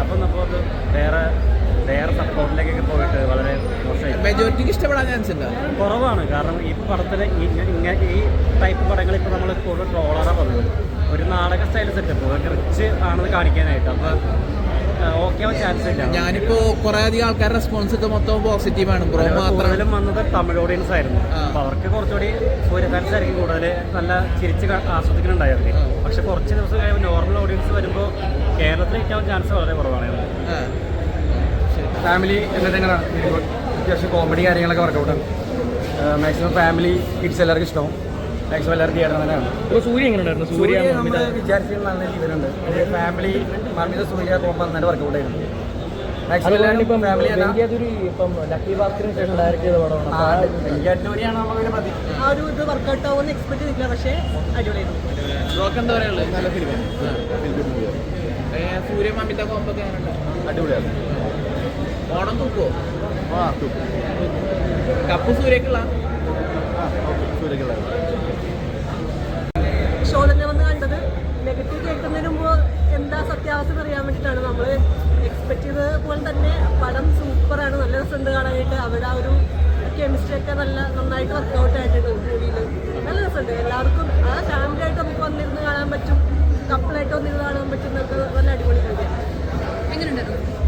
അപ്പം അപ്പോൾ അത് വേറെ സപ്പോർട്ടിലേക്കൊക്കെ പോയിട്ട് വളരെ മോശമായി. മെജോറിറ്റിക്ക് ഇഷ്ടപ്പെടാൻ ചാൻസ് ഉണ്ട് കുറവാണ്. കാരണം ഈ പടത്തിൽ ഈ ടൈപ്പ് പടങ്ങൾ ഇപ്പോൾ നമ്മൾ കൂടുതൽ ട്രോളറാണ് പറഞ്ഞത്. ഒരു നാടക സ്റ്റൈൽ സെറ്റപ്പ് റിച്ച് ആണെന്ന് കാണിക്കാനായിട്ട്. അപ്പോൾ ഓക്കെ ആവാൻ ചാൻസ് ഇല്ല. ഞാനിപ്പോൾ കുറേ അധികം ആൾക്കാരുടെ റെസ്പോൺസ് ഒക്കെ മൊത്തം പോസിറ്റീവാണ്. ബ്രോ കൂടുതലും വന്നത് തമിഴ് ഓഡിയൻസ് ആയിരുന്നു. അപ്പോൾ അവർക്ക് കുറച്ചുകൂടി സൂര്യ ഫാൻസ് ആയിരിക്കും കൂടുതൽ നല്ല ചിരിച്ച് ആസ്വദിക്കുന്നുണ്ടായിരുന്നു. പക്ഷെ കുറച്ച് ദിവസം കഴിയുമ്പോൾ നോർമൽ ഓഡിയൻസ് വരുമ്പോൾ കേരളത്തിൽ ഹിറ്റാവാൻ ചാൻസ് വളരെ കുറവാണ്. ഫാമിലി എന്റർടൈനറാണ്. അത്യാവശ്യം കോമഡി കാര്യങ്ങളൊക്കെ വർക്കൗട്ടാണ്. മാക്സിമം ഫാമിലി കിഡ്സ് എല്ലാവർക്കും ഇഷ്ടവും. മാക്സിമം എല്ലാവരും തിയേറ്റർ തന്നെയാണ്. ഇപ്പോൾ സൂര്യ എങ്ങനെ ഉണ്ടായിരുന്നു? സൂര്യ നമ്മൾ വിചാരിച്ചത് നല്ല രീതിയിലുണ്ട്. ഫാമിലി മമിത സൂര്യ കോമ്പ നന്നായിട്ട് വർക്കൗട്ട് ആയിരുന്നു. മാക്സിമം ഫാമിലി ഇപ്പം ലക്കി ഭാസ്കറിന് ശേഷം ഡയറക്റ്റ് ചെയ്ത പടമാണ്. ആ ഒരു ഇത് വർക്കൗട്ട് ആവുമെന്ന് എക്സ്പെക്ട് ചെയ്തില്ല. പക്ഷേ അടിപൊളിയായിരുന്നു. എന്താ പറയുള്ളത്? നല്ല ഫിലിം. സൂര്യ മമിത കോമ്പൊക്കെ അടിപൊളിയാണ്. ഓണം തൂക്കുവോ? കപ്പ് സൂര്യക്കുള്ള ഷോ തന്നെ വന്ന് കണ്ടത്. നെഗറ്റീവ് കേൾക്കുന്നതിന് മുമ്പ് എന്താ സത്യാവസ്ഥ അറിയാൻ വേണ്ടിയിട്ടാണ്. നമ്മൾ എക്സ്പെക്ട് ചെയ്തത് പോലെ തന്നെ പടം സൂപ്പറാണ്. നല്ല രസമുണ്ട് കാണാനായിട്ട്. അവിടെ ആ ഒരു കെമിസ്ട്രി ഒക്കെ നന്നായിട്ട് വർക്കൗട്ട് ആയിട്ടുണ്ട് മൂവിയിൽ. നല്ല രസമുണ്ട്. എല്ലാവർക്കും ആ ഫാമിലി ആയിട്ട് നമുക്ക് വന്നിരുന്ന് കാണാൻ പറ്റും. കപ്പിളായിട്ട് വന്നിരുന്ന് കാണാൻ പറ്റും. നല്ല അടിപൊളി മൂവിയാണ്. എങ്ങനെയുണ്ടായിരുന്നു?